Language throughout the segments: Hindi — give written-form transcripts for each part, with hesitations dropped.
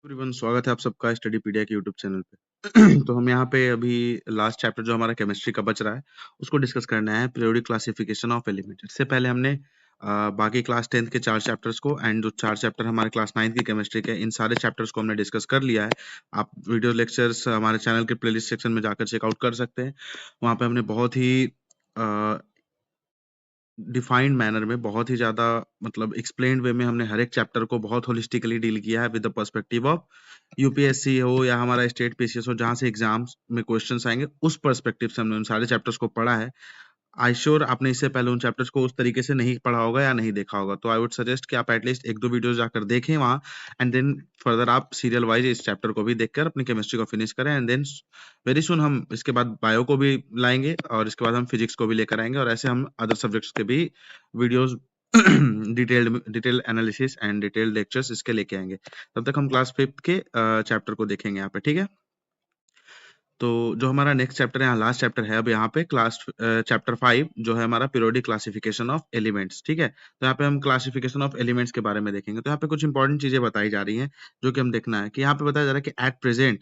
एवरीवन, स्वागत है आप सबका स्टडीपीडिया के यूट्यूब चैनल पे। तो हम यहाँ पे अभी लास्ट चैप्टर जो हमारा केमिस्ट्री का बच रहा है उसको डिस्कस करना है, पीरियोडिक क्लासिफिकेशन ऑफ एलिमेंट। इससे पहले हमने बाकी क्लास 10th के 4 चैप्टर्स को एंड जो 4 चैप्टर हमारे क्लास 9th की केमिस्ट्री के, इन सारे चैप्टर्स को हमने डिस्कस कर लिया है। आप वीडियो लेक्चर्स हमारे चैनल के प्लेलिस्ट सेक्शन में जाकर चेकआउट कर सकते हैं। वहाँ पे हमने बहुत ही डिफाइंड मैनर में, बहुत ही ज़्यादा मतलब एक्सप्लेन्ड वे में हमने हर एक चैप्टर को बहुत होलिस्टिकली डील किया है with the perspective of UPSC हो या हमारा स्टेट पीसीएस हो, जहाँ से एग्जाम्स में क्वेश्चंस आएंगे उस पर्सपेक्टिव से हमने उन सारे चैप्टर्स को पढ़ा है। आई श्योर आपने इससे पहले उन चैप्टर्स को उस तरीके से नहीं पढ़ा होगा या नहीं देखा होगा, तो आई वुड सजेस्ट कि आप एटलीस्ट 1-2 वीडियोस जाकर देखें वहाँ, एंड देन फर्दर आप सीरियल वाइज इस चैप्टर को भी देखकर अपनी केमिस्ट्री को फिनिश करें। एंड देन वेरी सुन हम इसके बाद बायो को भी लाएंगे और इसके बाद हम फिजिक्स को भी लेकर आएंगे, और ऐसे हम अदर सब्जेक्ट्स के भी videos detail analysis and detail lectures इसके लेके आएंगे। तब तक हम क्लास 5th के चैप्टर को देखेंगे यहाँ पे, ठीक है। तो जो हमारा नेक्स्ट चैप्टर है, यहाँ लास्ट चैप्टर है अब यहाँ पे क्लास चैप्टर 5 जो है हमारा पीरियोडिक क्लासिफिकेशन ऑफ एलिमेंट्स, ठीक है। तो यहाँ पे हम क्लासिफिकेशन ऑफ एलिमेंट्स के बारे में देखेंगे। तो यहाँ पे कुछ इंपॉर्टेंट चीजें बताई जा रही हैं जो कि हम देखना है कि यहाँ पे बताया जा रहा है कि at present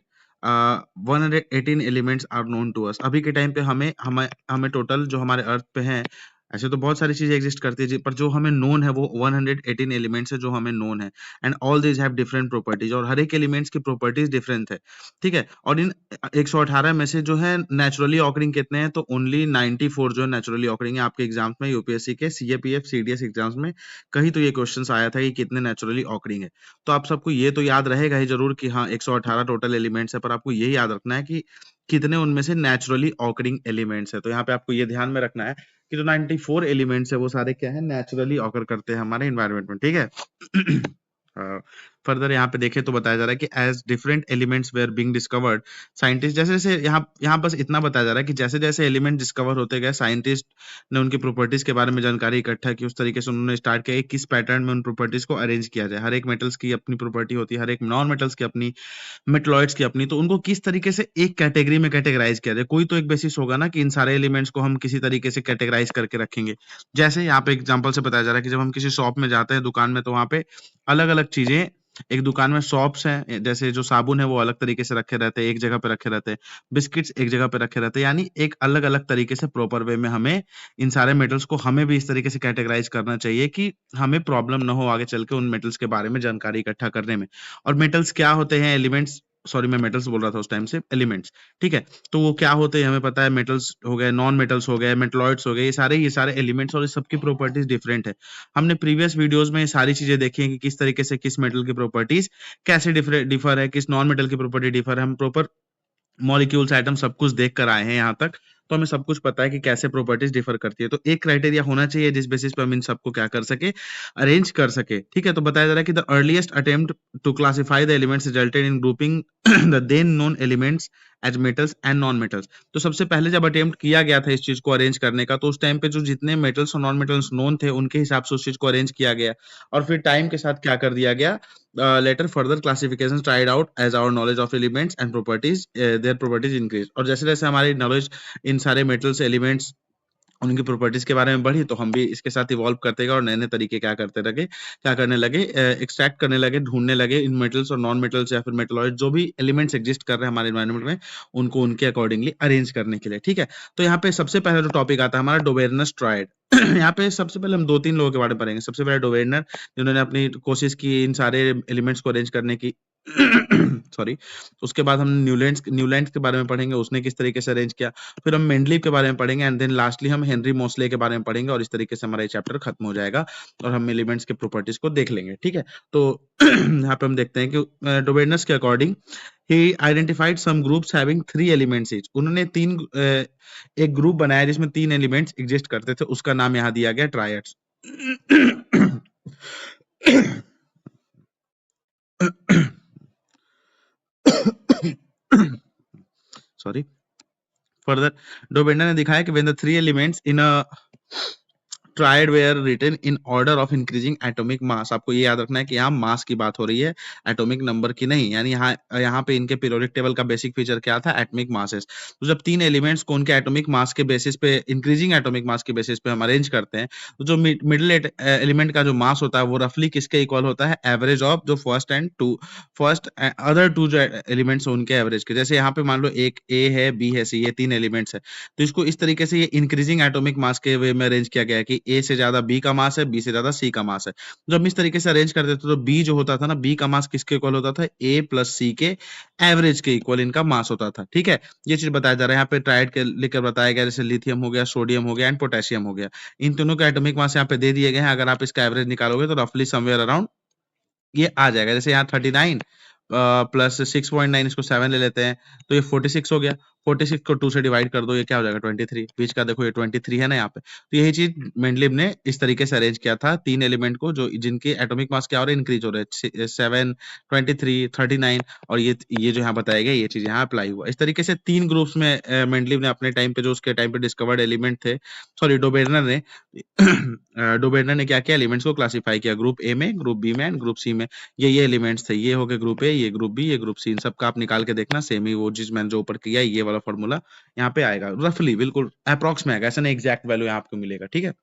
118 elements are known to us. अभी के टाइम पे हमें हमें हमें टोटल जो हमारे अर्थ पे हैं, ऐसे तो बहुत सारी चीजें एग्जिस्ट करती है पर जो हमें नोन है वो 118 एलिमेंट्स है जो हमें नोन है। And all these have different properties, और हर एक एलिमेंट्स की प्रॉपर्टीज डिफरेंट है, ठीक है। और इन 118 में से जो है नेचुरली ऑकरिंग कितने हैं, तो ओनली 94 जो है नेचुरली ऑकरिंग है। आपके एग्जाम्स में यूपीएससी के सीएपीएफ सीडीएस एग्जाम्स में कहीं तो ये क्वेश्चंस आया था कि कितने नेचुरली ऑकरिंग है। तो आप सबको ये तो याद रहेगा ही जरूर कि हाँ 118 टोटल एलिमेंट्स है, पर आपको ये याद रखना है कि कितने उनमें से नेचुरली ऑकरिंग एलिमेंट्स है। तो यहाँ पे आपको ये ध्यान में रखना है कि जो 94 एलिमेंट्स है वो सारे क्या है, नेचुरली ऑकर करते हैं हमारे एनवायरनमेंट में, ठीक है। फर्दर यहाँ पे देखें तो बताया जा रहा है कि as different elements were being discovered, scientist जैसे जैसे यहाँ बस इतना बताया जा रहा है कि जैसे जैसे एलिमेंट डिस्कवर होते गए, साइंटिस्ट ने उनकी प्रॉपर्टीज के बारे में जानकारी इकट्ठा की, उस तरीके से उन्होंने स्टार्ट किया कि किस पैटर्न में उन प्रॉपर्टीज को अरेंज किया जाए। हर एक मेटल्स की अपनी प्रॉपर्टी होती है, हर एक नॉन मेटल्स की अपनी, मेटलॉइड्स की अपनी, तो उनको किस तरीके से एक कैटेगरी में कैटेगराइज किया जाए। कोई तो एक बेसिस होगा ना कि इन सारे एलिमेंट्स को हम किसी तरीके से कैटेगराइज करके रखेंगे। जैसे यहाँ पे एग्जांपल से बताया जा रहा है कि जब हम किसी शॉप में जाते हैं, दुकान में, तो वहाँ पे अलग अलग चीजें, एक दुकान में शॉप्स हैं, जैसे जो साबुन है वो अलग तरीके से रखे रहते हैं, एक जगह पे रखे रहते हैं, बिस्किट्स एक जगह पे रखे रहते हैं, यानी एक अलग अलग तरीके से प्रॉपर वे में हमें इन सारे मेटल्स को हमें भी इस तरीके से कैटेगराइज करना चाहिए कि हमें प्रॉब्लम ना हो आगे चल के उन मेटल्स के बारे में जानकारी इकट्ठा करने में। और मेटल्स क्या होते हैं, एलिमेंट्स, सॉरी मैं मेटल्स बोल रहा था उस टाइम से, एलिमेंट्स, ठीक है। तो वो क्या होते हैं हमें पता है, मेटल्स हो गए, नॉन मेटल्स हो गए, मेटलॉइड्स हो गए, ये सारे एलिमेंट्स, और इस सबकी प्रॉपर्टीज डिफरेंट है। हमने प्रीवियस वीडियोस में ये सारी चीजें देखी हैं कि किस तरीके से किस मेटल की प्रॉपर्टीज कैसे डिफर है, किस नॉन मेटल की प्रॉपर्टी डिफर है। हम प्रॉपर मॉलिक्यूल्स, एटम सब कुछ देख कर आए हैं यहाँ तक, तो हमें सब कुछ पता है कि कैसे प्रॉपर्टीज डिफर करती है। तो एक क्राइटेरिया होना चाहिए जिस बेसिस पे हम इन सबको क्या कर सके, अरेंज कर सके, ठीक है। तो बताया जा रहा है कि the earliest attempt to classify the elements resulted in grouping the then known elements as metals and non metals. तो सबसे पहले जब अटेम्प्ट किया गया था इस चीज को अरेंज करने का, तो उस टाइम पे जो जितने मेटल्स और नॉन मेटल्स नोन थे उनके हिसाब से उस चीज को अरेंज किया गया, और फिर टाइम के साथ क्या कर दिया गया, later further classifications tried out as our knowledge of elements and properties, their properties increase। और जैसे जैसे हमारी नॉलेज इन सारे मेटल्स, एलिमेंट्स, उनकी प्रॉपर्टीज के बारे में बढ़ी, तो हम भी इसके साथ इवॉल्व करते गए और नए नए तरीके क्या करने लगे, एक्सट्रैक्ट करने लगे, ढूंढने लगे इन मेटल्स और नॉन मेटल्स या फिर मेटलॉइड जो भी एलिमेंट्स एग्जिस्ट कर रहे हैं हमारे एनवायरनमेंट में, उनको उनके अकॉर्डिंगली अरेंज करने के लिए, ठीक है। तो यहाँ पे सबसे पहले जो टॉपिक आता है हमारा, डोवेर्नस ट्रायड। यहाँ पे सबसे पहले हम 2-3 लोगों के बारे में पढ़ेंगे। सबसे पहले डोवेर्नर, जिन्होंने अपनी कोशिश की इन सारे एलिमेंट्स को अरेंज करने की। सॉरी। उसके बाद हम न्यूलैंड्स के बारे में पढ़ेंगे, उसने किस तरीके से अरेंज किया। फिर हम मेंडलीव के बारे में पढ़ेंगे, एंड देन लास्टली हम हेनरी मोसले के बारे में पढ़ेंगे, और इस तरीके से हमारा ये चैप्टर खत्म हो जाएगा और हम एलिमेंट्स के प्रॉपर्टीज को देख लेंगे, ठीक है। तो यहाँ पे हम देखते हैं कि डोवेर्नस के according he identified some groups having 3 elements each. उन्होंने एक ग्रुप बनाया जिसमें 3 एलिमेंट्स एग्जिस्ट करते थे, उसका नाम यहाँ दिया गया ट्रायड्स। सॉरी। फर्दर डोवेर्नर ने दिखाया कि when the 3 elements in a triad were written in order of increasing atomic mass. आपको ये याद रखना है कि यहाँ मास की बात हो रही है, एटॉमिक नंबर की नहीं। यानी यहाँ पे इनके पीरियोडिक टेबल का बेसिक फीचर क्या था, एटॉमिक मासेस। तो जब तीन एलिमेंट्स को उनके एटॉमिक मास के बेसिस पे, इंक्रीजिंग एटॉमिक मास के बेसिस पे हम अरेंज करते हैं, तो जो मिडिल एलिमेंट का जो मास होता है वो रफली किसके इक्वल होता है, एवरेज ऑफ जो फर्स्ट अदर टू जो एलिमेंट्स हैं उनके एवरेज के। जैसे यहाँ पे मान लो एक ए है, बी है, सी, ये तीन एलिमेंट्स है, तो इसको इस तरीके से ये इंक्रीजिंग एटॉमिक मास के वे में अरेंज किया गया है कि ए से ज्यादा बी का मास है, बी से ज्यादा सी का मास है। जब हम इस तरीके से अरेंज कर देते तो बी जो होता था ना, बी का मास किसके इक्वल होता था, ए प्लस सी के एवरेज के इक्वल इनका मास होता था। ठीक है, ये चीज बताया जा रहा है यहाँ पे ट्राइड के लेकर बताया गया, जैसे लिथियम हो गया, सोडियम हो गया एंड पोटेशियम हो गया। इन तीनों के एटॉमिक मास यहाँ पे दे दिए गए हैं। अगर आप इसका एवरेज निकालोगे तो रफली समवेयर अराउंड ये आ जाएगा। जैसे यहाँ 39 प्लस 6.9, इसको 7 ले लेते हैं तो ये 46 हो गया। 46 को 2 से डिवाइड कर दो, ये क्या हो जाएगा 23। बीच का देखो ये 23 है ना यहाँ पे। तो यही चीज मेंडलीव ने इस तरीके से अरेंज किया था तीन एलिमेंट को, जो जिनके एटॉमिक मास क्या हो रहे हैं, इंक्रीज हो रहे हैं, 7, 23, 39, और ये जो यहाँ बताया गया ये चीज यहाँ अप्लाई हुआ। इस तरीके से तीन ग्रुप्स में मेंडलीव ने अपने टाइम पे, जो उसके टाइम पे डिस्कवर्ड एलिमेंट थे, सॉरी डोबेर्नर ने डोबेर्नर ने क्या किया, एलिमेंट्स को क्लासिफाई किया ग्रुप ए में, ग्रुप बी में एंड ग्रुप सी में। ये एलिमेंट्स थे, ये हो गए ग्रुप ए, ये ग्रुप बी, ये ग्रुप सी। इन सबका आप निकाल के देखना, सेम ही वो चीज मैंने जो ऊपर किया ये वाला फॉर्मूला यहाँ पे आएगा, रफली बिल्कुल अप्रॉक्स में आएगा, ऐसा नहीं एग्जैक्ट वैल्यू यहाँ आपको मिलेगा। ठीक है,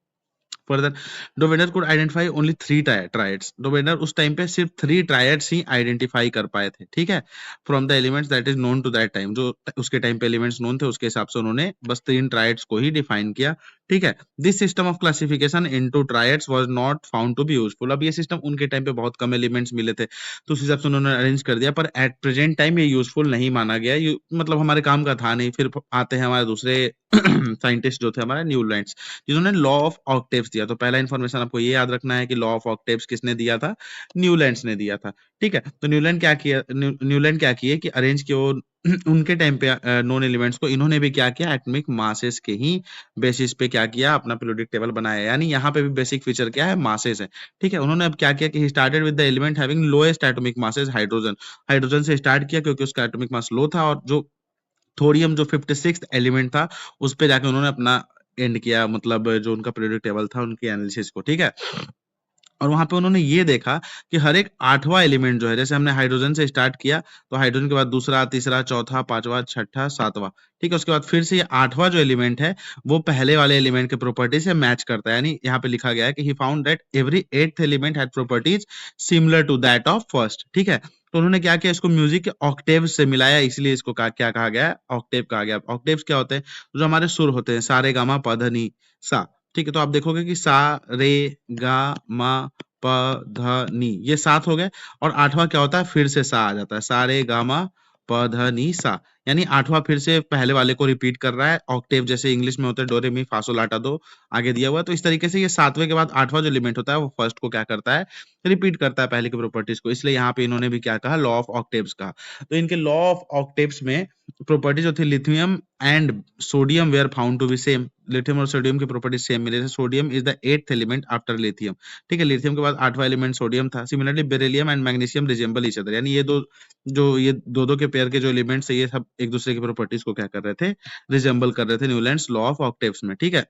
further Dobereiner could identify only 3 triads. Dobereiner उस टाइम पे सिर्फ 3 ट्रायड्स ही आइडेंटिफाई कर पाए थे। ठीक है, from the elements that is known to that time, जो उसके टाइम पे एलिमेंट्स नोन थे उसके हिसाब से उन्होंने बस 3 ट्रायड्स को ही डिफाइन किया। ठीक है, this system of classification into triads was not found to be useful. अब ये सिस्टम उनके टाइम पे बहुत कम एलिमेंट्स मिले थे तो उस हिसाब से उन्होंने अरेंज कर दिया, पर एट प्रेजेंट टाइम ये यूजफुल नहीं माना गया, मतलब हमारे काम का था नहीं। फिर आते हैं हमारे दूसरे साइंटिस्ट जो थे हमारे न्यूलैंड्स, जिन्होंने लॉ ऑफ ऑक्टेव्स दिया। तो पहला इन्फॉर्मेशन आपको ये याद रखना है कि लॉ ऑफ ऑक्टेव्स किसने दिया था, न्यूलैंड्स ने दिया था। ठीक है, तो न्यूलैंड क्या किए कि अरेंज किए उनके टाइम पे नॉन एलिमेंट्स को, इन्होंने भी क्या किया, एटॉमिक मासेस के ही बेसिस पे क्या किया, अपना पीरियोडिक टेबल बनाया। यानी यहाँ पे भी बेसिक फीचर क्या है, मासेस है। ठीक है, उन्होंने अब क्या किया कि he started with the element having lowest atomic masses, hydrogen. Hydrogen से स्टार्ट किया क्योंकि उसका एटॉमिक मास लो था, और जो थोरियम जो 56th एलिमेंट था उस पे जाके उन्होंने अपना एंड किया, मतलब जो उनका पीरियोडिक टेबल था उनकी एनालिसिस को। ठीक है, और वहां पे उन्होंने ये देखा कि हर एक 8वां एलिमेंट जो है, जैसे हमने हाइड्रोजन से स्टार्ट किया तो हाइड्रोजन के बाद दूसरा, तीसरा, चौथा, पांचवा, छठा, सातवां। ठीक है, उसके बाद फिर से ये 8वां जो एलिमेंट है वो पहले वाले एलिमेंट के प्रॉपर्टी से मैच करता है। यानी यहाँ पे लिखा गया है कि he found that every 8th element had properties similar to that of first. ठीक है, तो उन्होंने क्या किया, इसको म्यूजिक के ऑक्टेव से मिलाया, इसलिए इसको क्या कहा गया, ऑक्टेव कहा गया। ऑक्टेव्स क्या होते हैं, जो हमारे सुर होते हैं, सा रे गा मा प ध नि सा। ठीक है, तो आप देखोगे कि सा रे गा मा प ध नि, ये 7 हो गए, और 8वां क्या होता है, फिर से सा आ जाता है, सा रे गा मा प ध नि सा। यानी 8वां फिर से पहले वाले को रिपीट कर रहा है। ऑक्टेव जैसे इंग्लिश में होते हैं डो रे मी फा सो ला टा दो, आगे दिया हुआ है। तो इस तरीके से ये 7वें के बाद 8वां जो एलिमेंट होता है वो फर्स्ट को क्या करता है, रिपीट करता है पहले की प्रॉपर्टीज को। इसलिए यहाँ पे इन्होंने भी क्या कहा, लॉ ऑफ ऑक्टेव्स कहा। तो इनके लॉ ऑफ ऑक्टेव्स में प्रॉपर्टी जो थी, lithium and sodium were found to be same. Lithium और सोडियम की प्रॉपर्टी सेम मिले थे। Sodium is the 8th element after lithium. ठीक है, लिथियम के बाद 8वां एलिमेंट सोडियम था। Similarly beryllium and magnesium resemble each other. यानी ये दो के पेयर के जो एलिमेंट्स है ये सब एक दूसरे की प्रॉपर्टीज को क्या कर रहे थे, रिजेंबल कर रहे थे न्यूलैंड्स लॉ ऑफ ऑक्टेव्स में। ठीक है,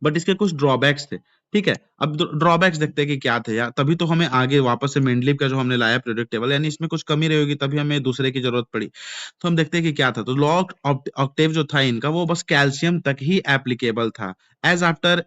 बट इसके कुछ ड्रॉबैक्स थे। ठीक है, अब ड्रॉबैक्स देखते हैं कि क्या थे यार, तभी तो हमें आगे वापस से मेंडलीव का जो हमने लाया पीरियोडिक टेबल, यानी इसमें कुछ कमी रही होगी तभी हमें दूसरे की जरूरत पड़ी। तो हम देखते हैं कि क्या था। तो लॉ ऑक्टेव जो था इनका वो बस कैल्शियम तक ही एप्लीकेबल था। As after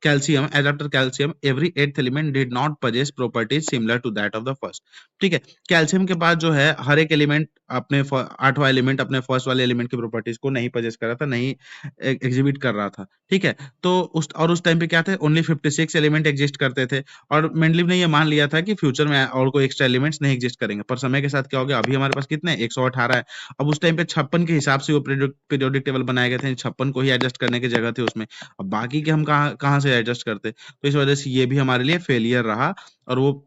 calcium every 8th element did not possess properties similar to that of the first. ठीक है, कैल्शियम के बाद जो है हर एक एलिमेंट अपने 8वां एलिमेंट अपने फर्स्ट वाले एलिमेंट की प्रॉपर्टीज को नहीं पजेस कर रहा था, नहीं एग्जिबिट कर रहा था। ठीक है, तो उस टाइम पे क्या थे, ओनली 56 एलिमेंट एग्जिस्ट करते थे, और मेंडलीव ने ये मान लिया था कि फ्यूचर में और कोई एक्स्ट्रा एलिमेंट्स नहीं एग्जिस्ट करेंगे। पर समय के साथ क्या हो गया, अभी हमारे पास कितने 118 है। अब उस टाइम पे 56 के हिसाब से वो पीरियोडिक टेबल बनाए गए थे, 56 को ही एडजस्ट करने की जगह थी उसमें। अब बाकी के हम कहाँ से एडजस्ट करते, तो इस वजह से ये भी हमारे लिए फेलियर रहा, और वो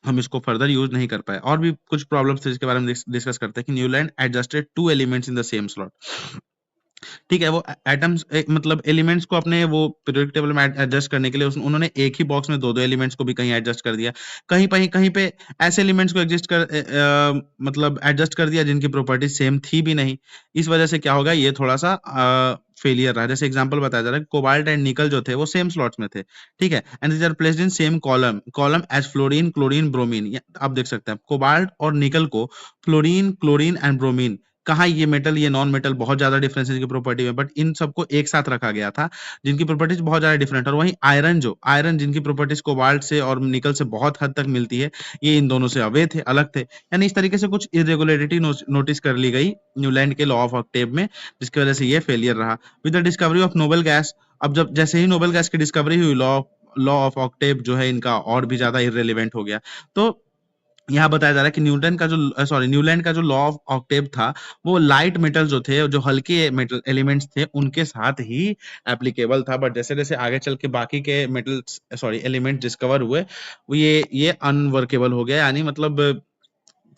हम इसको फर्दर यूज नहीं कर पाए। और भी कुछ प्रॉब्लम्स थे जिसके बारे में डिस्कस करते हैं कि Newland adjusted 2 elements in the same slot. ठीक है, वो एटम्स मतलब एलिमेंट्स को अपने वो पीरियोडिक टेबल में एडजस्ट करने के लिए उन्होंने एक ही बॉक्स में दो एलिमेंट्स को भी कहीं एडजस्ट कर दिया, कहीं पे ऐसे एलिमेंट्स को मतलब एडजस्ट कर दिया जिनकी प्रॉपर्टी सेम थी भी नहीं। इस वजह से क्या होगा, ये थोड़ा सा फेलियर रहा। जैसे एग्जांपल बताया जा रहा है, कोबाल्ट एंड निकल जो थे वो सेम स्लॉट्स में थे, ठीक है, and these are placed in same column as fluorine, chlorine, bromine. आप देख सकते हैं कोबाल्ट और निकल को फ्लोरीन, क्लोरीन एंड ब्रोमीन, कहाँ ये मेटल ये नॉन मेटल बहुत ज्यादा डिफरेंस है इनकी प्रॉपर्टी में, बट इन सबको एक साथ रखा गया था जिनकी प्रॉपर्टीज बहुत ज्यादा डिफरेंट। और वहीं आयरन जिनकी प्रॉपर्टीज कोबाल्ट से और निकल से बहुत हद तक मिलती है, ये इन दोनों से अवैध थे, अलग थे। यानी इस तरीके से कुछ इरेगुलरिटी नोटिस कर ली गई न्यूलैंड के लॉ ऑफ ऑक्टेव में, जिसकी वजह से ये फेलियर रहा। With the discovery of noble gas, अब जब जैसे ही नोबेल गैस की डिस्कवरी हुई, लॉ ऑफ ऑक्टेव जो है इनका और भी ज्यादा इररिलेवेंट हो गया। तो यहाँ बताया जा रहा है कि न्यूलैंड का जो लॉ ऑफ ऑक्टेव था, वो लाइट मेटल जो थे, जो हल्के मेटल एलिमेंट्स थे, उनके साथ ही एप्लीकेबल था। बट जैसे जैसे आगे चल के बाकी के एलिमेंट डिस्कवर हुए, वो ये अनवर्केबल हो गया, यानी मतलब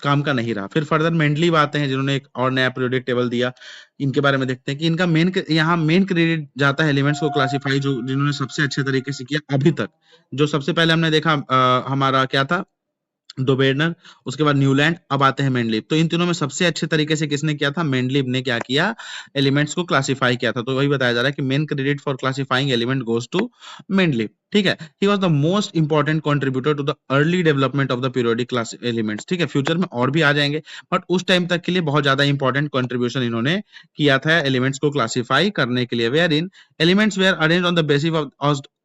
काम का नहीं रहा। फिर फर्दर मेंडलीव आते हैं जिन्होंने एक और नया पीरियोडिक टेबल दिया। इनके बारे में देखते हैं कि इनका मेन क्रेडिट जाता है एलिमेंट्स को क्लासिफाई, जो जिन्होंने सबसे अच्छे तरीके से किया अभी तक। जो सबसे पहले हमने देखा हमारा क्या था, डोबेर्नर, उसके बाद न्यूलैंड, अब आते हैं मेंडलीव। तो इन तीनों में सबसे अच्छे तरीके से किसने किया था, मेंडलीव ने क्या किया, एलिमेंट्स को क्लासिफाई किया था। तो वही बताया जा रहा है कि main credit for classifying element goes to Mendeleev, ठीक है। He was the most important contributor to the early development of the periodic class elements, ठीक है। फ्यूचर में और भी आ जाएंगे, बट उस टाइम तक के लिए बहुत ज्यादा इंपॉर्टेंट कंट्रीब्यूशन इन्होंने किया था एलिमेंट्स को क्लासिफाई करने के लिए। Wherein elements were arrange on the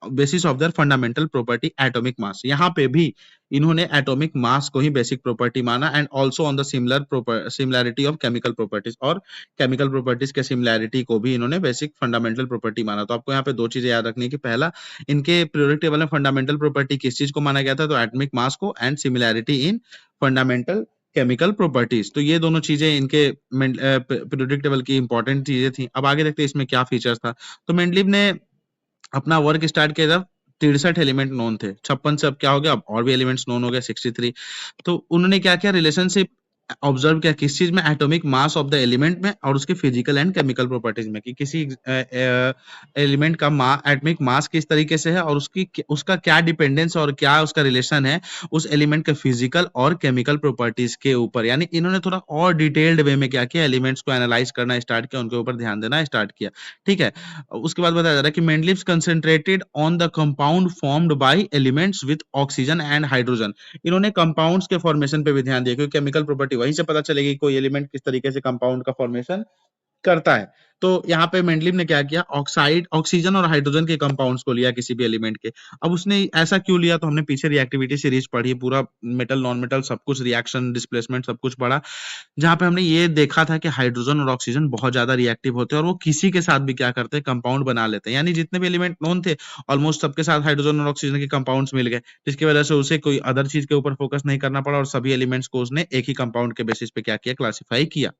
basis of their fundamental property atomic mass. यहाँ पे भी इन्होंने एटॉमिक मास को ही बेसिक प्रॉपर्टी माना, and also on the similarity of chemical properties, और केमिकल प्रॉपर्टीज के सिमिलैरिटी को भी इन्होंने बेसिक फंडामेंटल प्रॉपर्टी माना। तो आपको यहाँ पे दो चीजें याद रखनी है कि पहला, इनके पीरियोडिक टेबल में फंडामेंटल प्रॉपर्टी किस चीज को माना गया था, तो एटॉमिक मास को, and similarity in fundamental chemical properties. तो ये दोनों चीजें इनके पीरियोडिक टेबल की इंपॉर्टेंट चीजें थी। अब आगे देखते हैं इसमें क्या फीचर्स था। तो मेंडलीव ने अपना वर्क स्टार्ट किया जब 63 एलिमेंट नोन थे, 56 से अब क्या हो गया, अब और भी एलिमेंट्स नोन हो गए 63। तो उन्होंने क्या किया, रिलेशनशिप ऑब्जर्व किया किस चीज में, atomic mass of the element में और उसके फिजिकल एंड केमिकल प्रॉपर्टीज में, कि किसी एलिमेंट का एटॉमिक मास किस तरीके से है और उसका क्या डिपेंडेंस और क्या उसका रिलेशन है उस एलिमेंट के फिजिकल और केमिकल प्रॉपर्टीज के ऊपर। यानी इन्होंने थोड़ा और डिटेल्ड वे में क्या किया, एलिमेंट्स को एनालाइज करना स्टार्ट किया, उनके ऊपर ध्यान देना स्टार्ट किया, ठीक है। उसके बाद बताया जा रहा है कि Mendeleev's concentrated on the compound formed by elements with oxygen and hydrogen. इन्होंने कंपाउंड्स के फॉर्मेशन पे भी ध्यान दिया, क्योंकि केमिकल प्रॉपर्टी वहीं से पता चलेगी कोई एलिमेंट किस तरीके से कंपाउंड का फॉर्मेशन करता है। तो यहाँ पे मेंडलीव ने क्या किया, ऑक्सीजन और हाइड्रोजन के कंपाउंड्स को लिया किसी भी एलिमेंट के। अब उसने ऐसा क्यों लिया, तो हमने पीछे रिएक्टिविटी सीरीज पढ़ी, पूरा मेटल नॉन मेटल सब कुछ, रिएक्शन डिस्प्लेसमेंट सब कुछ पढ़ा, जहाँ पे हमने ये देखा था कि हाइड्रोजन और ऑक्सीजन बहुत ज्यादा रिएक्टिव होते हैं और वो किसी के साथ भी क्या करते हैं, कंपाउंड बना लेते हैं। यानी जितने भी एलिमेंट नोन थे ऑलमोस्ट सबके साथ हाइड्रोजन और ऑक्सीजन के कंपाउंड्स मिल गए, जिसकी वजह से उसे कोई अदर चीज के ऊपर फोकस नहीं करना पड़ा और सभी एलिमेंट्स को उसने एक ही कंपाउंड के बेसिस पे क्या किया, क्लासिफाई किया,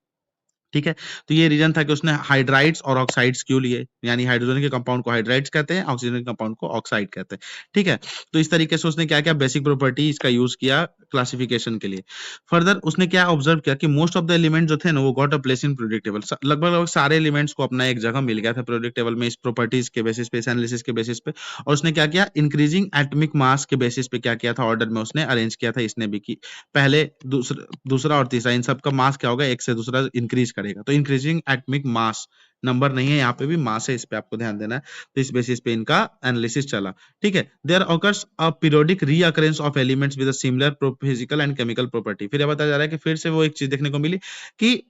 ठीक है। तो ये रीजन था कि उसने हाइड्राइड्स और ऑक्साइड्स क्यों लिए, यानी हाइड्रोजन के कंपाउंड को हाइड्राइड्स कहते हैं, ऑक्सीजन के कंपाउंड को ऑक्साइड कहते हैं, ठीक है। तो इस तरीके से उसने क्या किया, बेसिक प्रॉपर्टी इसका यूज किया क्लासिफिकेशन के लिए। फर्दर उसने क्या ऑब्जर्व किया कि मोस्ट ऑफ द एलिमेंट जो थे ना, वो got a place in periodic table. लगभग सारे एलिमेंट्स को अपना एक जगह मिल गया था पीरियोडिक टेबल में, इस प्रॉपर्टीज के बेसिस पे, इस एनालिसिस के बेसिस पे। और उसने क्या किया, इंक्रीजिंग एटॉमिक मास के बेसिस पे क्या किया था, ऑर्डर में उसने अरेंज किया था इसने भी, कि पहले दूसरा और तीसरा, इन सबका मास क्या होगा, एक से दूसरा इंक्रीज करेगा। तो इंक्रीजिंग एटॉमिक मास, नंबर नहीं है यहाँ पे भी, मास है, इस पे आपको ध्यान देना है। तो इस बेसिस पे इनका एनालिसिस चला, ठीक है। There occurs a periodic recurrence of elements with a similar physical and chemical property. फिर ये बताया जा रहा है कि फिर से वो एक चीज देखने को मिली कि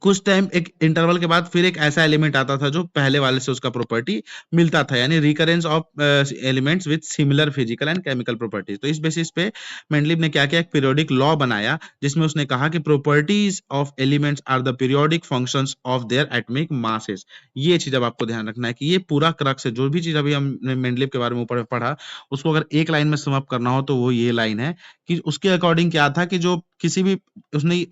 कुछ टाइम एक इंटरवल के बाद फिर एक ऐसा एलिमेंट आता था जो पहले वाले से उसका प्रॉपर्टी मिलता था, यानी recurrence of elements with similar physical and chemical properties. तो इस बेसिस पे मेंडलीव ने क्या किया, एक पीरियोडिक लॉ बनाया जिसमें उसने कहा कि properties of elements are the periodic functions of their atomic masses. ये चीज अब आपको ध्यान रखना है कि ये पूरा क्रक्स है, जो भी चीज अभी हमने मेंडलीव के बारे में ऊपर पढ़ा, उसको अगर एक लाइन में सम अप करना हो तो वो ये लाइन है कि उसके अकॉर्डिंग क्या था कि जो किसी भी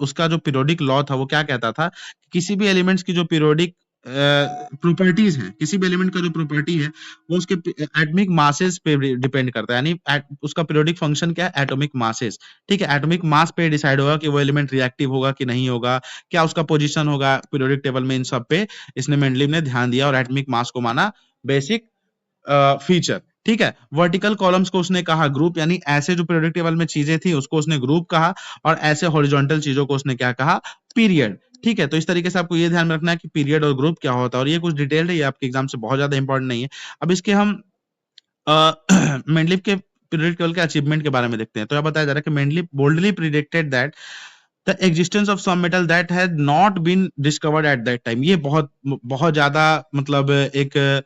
उसका जो पीरियोडिक लॉ था वो क्या कहता था, किसी भी एलिमेंट्स की जो पीरियोडिक प्रॉपर्टीज हैं, किसी भी एलिमेंट का जो प्रॉपर्टी है वो उसके एटॉमिक मासेस पे डिपेंड करता है, यानी उसका पीरियोडिक फंक्शन क्या है, एटॉमिक मासेस। ठीक है, एटॉमिक मास पे डिसाइड होगा कि वो एलिमेंट रिएक्टिव होगा कि नहीं होगा, क्या उसका पोजीशन होगा पीरियोडिक टेबल में, इन सब पे इसने मेंडलीव ने ध्यान दिया और एटॉमिक मास को माना बेसिक फीचर। ठीक है, वर्टिकल कॉलम्स को उसने कहा ग्रुप, यानी ऐसे जो पीरियोडिक टेबल में चीजें थी उसको उसने ग्रुप कहा, और ऐसे हॉरिजॉन्टल चीजों को उसने क्या कहा, पीरियड। ठीक है, तो इस तरीके से आपको ये ध्यान में रखना है कि पीरियड और ग्रुप क्या होता है, और ये कुछ डिटेल्ड है, ये आपके एग्जाम से बहुत ज्यादा इंपॉर्टेंट नहीं है। अब इसके हम मेंडलीव के पीरियोडिक टेबल के अचीवमेंट के बारे में देखते हैं। तो यह बताया जा रहा है कि Mendeleev boldly predicted that the existence of some metal that had not been discovered at that time. ये बहुत बहुत ज्यादा मतलब एक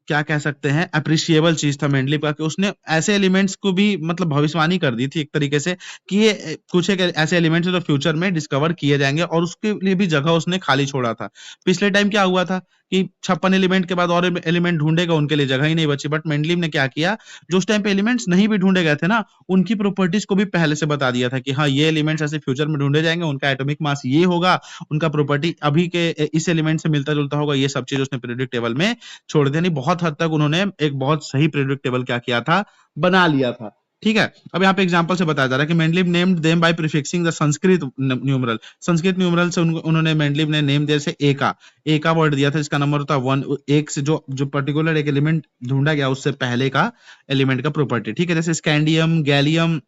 क्या कह सकते हैं, अप्रिशिएबल चीज था मेंडलीव का, कि उसने ऐसे एलिमेंट्स को भी मतलब भविष्यवाणी कर दी थी एक तरीके से, कि ये कुछ एक ऐसे एलिमेंट्स जो फ्यूचर में डिस्कवर किए जाएंगे, और उसके लिए भी जगह उसने खाली छोड़ा था। पिछले टाइम क्या हुआ था कि 56 एलिमेंट के बाद और एलिमेंट ढूंढेगा, उनके लिए जगह ही नहीं बची। बट मेंडलीव ने क्या किया, जो उस टाइम पे एलिमेंट्स नहीं भी ढूंढे गए थे ना, उनकी प्रॉपर्टीज को भी पहले से बता दिया था कि हाँ ये एलिमेंट्स ऐसे फ्यूचर में ढूंढे जाएंगे, उनका एटॉमिक मास ये होगा, उनका प्रॉपर्टी अभी के इस एलिमेंट से मिलता जुलता होगा, ये सब चीज उसने पीरियोडिक टेबल में छोड़ दिया। नहीं, बहुत हद तक उन्होंने एक बहुत सही प्रेडिक्ट टेबल क्या किया था, बना लिया था। ठीक है, अब यहाँ पे एग्जांपल से बताया जा रहा है कि Mendeleev named them by prefixing the Sanskrit numeral. Sanskrit numeral से उन्होंने मेंडलीव ने नेम दिया, जैसे ए का वर्ड दिया था जिसका नंबर होता है 1, एक से जो जो पर्टिकुलर एक एलिमेंट ढूंढा गया उससे पहले का एलिमेंट का प्रॉपर्टी। ठीक है, जैसे स्कैंडियम, गैलियम,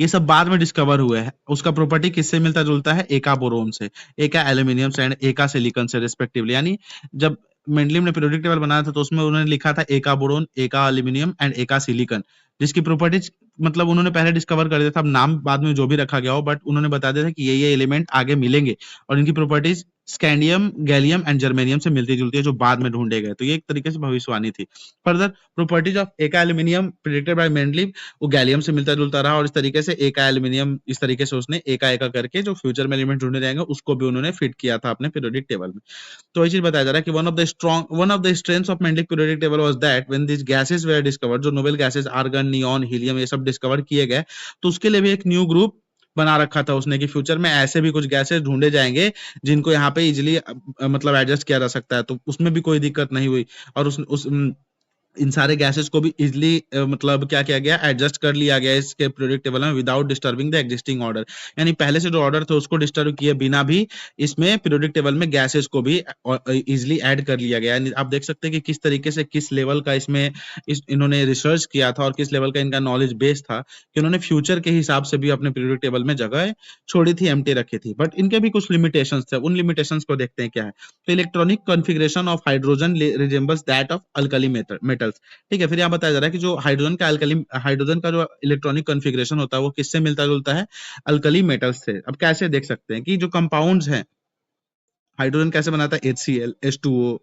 ये सब बाद में डिस्कवर हुए हैं। उसका प्रॉपर्टी किससे मिलता जुलता है, एका बोरोन से, एका एल्यूमिनियम से एंड एका सिलिकॉन से रिस्पेक्टिवली। यानी जब मेंडलीव ने पीरियोडिक टेबल बनाया था तो उसमें उन्होंने लिखा था एका बोरोन, एका एल्यूमिनियम एंड एका सिलिकॉन, जिसकी प्रॉपर्टीज मतलब उन्होंने पहले डिस्कवर कर दिया था। अब नाम बाद में जो भी रखा गया हो, बट उन्होंने बता दिया था कि ये एलिमेंट आगे मिलेंगे, और इनकी properties scandium, gallium and germanium से मिलती जुलती है, जो बाद में ढूंढे गए। तो ये एक तरीके से भविष्यवाणी थी। फर्दर प्रॉपर्टीज ऑफ एका एल्यूमिनियम प्रेडिक्टेड बाय मेंडलीव, वो गैलियम से मिलता जुलता रहा, और इस तरीके से एका एल्यूमिनियम, इस तरीके से उसने एका एका करके जो फ्यूचर में एलिमेंट ढूंढे जाएंगे उसको भी उन्होंने फिट किया था अपने पीरियोडिक टेबल में। तो ये चीज बताया जा रहा है कि one of the strengths of Mendeleev periodic table was that when this gases were discovered, जो noble gases argon, neon, helium ये सब डिस्कवर किए गए, तो उसके लिए भी एक न्यू ग्रुप बना रखा था उसने, कि फ्यूचर में ऐसे भी कुछ गैसेस ढूंढे जाएंगे जिनको यहाँ पे इजिली मतलब एडजस्ट किया जा सकता है, तो उसमें भी कोई दिक्कत नहीं हुई। और उस इन सारे गैसेस को भी इजिली मतलब क्या किया गया, एडजस्ट कर लिया गया इसके पीरियोडिक टेबल में without disturbing the existing order. यानी पहले से जो ऑर्डर थे उसको डिस्टर्ब किए बिना भी इसमें पीरियोडिक टेबल में गैसेस को भी इजिली ऐड कर लिया गया। यानी आप देख सकते हैं कि किस तरीके से, किस लेवल का इसमें इन्होंने रिसर्च किया था, और किस लेवल का इनका नॉलेज बेस था, कि उन्होंने फ्यूचर के हिसाब से भी अपने पीरियोडिक टेबल में जगह छोड़ी थी, एम्प्टी रखी थी। बट इनके भी कुछ लिमिटेशंस थे, उन लिमिटेशंस को देखते हैं क्या है। तो electronic configuration of hydrogen resembles that of alkali metals. ठीक है, फिर यहाँ बताया जा रहा है कि जो हाइड्रोजन का जो इलेक्ट्रॉनिक कॉन्फ़िगरेशन होता है वो किससे मिलता जुलता है, अल्कली मेटल्स से। अब कैसे देख सकते हैं कि जो कंपाउंड्स हैं, हाइड्रोजन कैसे बनाता है, HCl, H2O,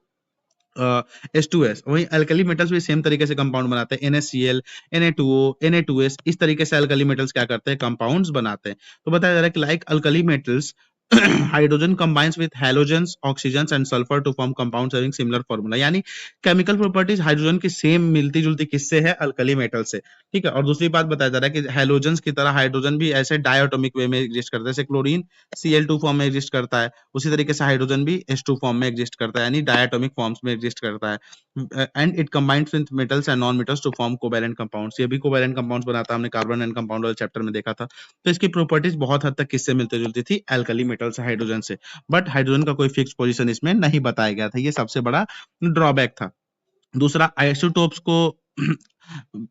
H2S, वही अल्कली मेटल्स भी सेम तरीके से कंपाउंड बनाते हैं, NaCl, Na2O, Na2S, इस तरीके से अल्कली मेटल्स क्या करते हैं, कंपाउंड्स बनाते हैं। तो बताया जा रहा है कि like alkali metals hydrogen combines with halogens, oxygens and sulfur to form compounds having similar formula। यानी केमिकल प्रॉपर्टीज हाइड्रोजन की सेम मिलती जुलती किससे है, अल्कली मेटल से। ठीक है, और दूसरी बात बताया जा रहा है कि हेलोजेंस की तरह हाइड्रोजन भी ऐसे डायटोमिक वे में एग्जिस्ट करता है, जैसे क्लोरीन Cl2 फॉर्म में एग्जिस्ट करता है, उसी तरीके से हाइड्रोजन भी H2 फॉर्म में एग्जिस्ट करता है, यानी डायटोमिक फॉर्म्स में एग्जिस्ट करता है। And it combines with metals and non metals to form covalent compounds. ये भी कोवैलेंट कंपाउंड्स बनाता है, हमने कार्बन एंड कंपाउंड वाले चैप्टर में देखा था। तो इसकी प्रॉपर्टीज बहुत हद तक किससे मिलती जुलती थी, अल्कली मेटल से, हाइड्रोजन से। बट हाइड्रोजन का कोई फिक्स पोजीशन इसमें नहीं बताया गया था, ये सबसे बड़ा ड्रॉबैक था। दूसरा, आइसोटोप्स को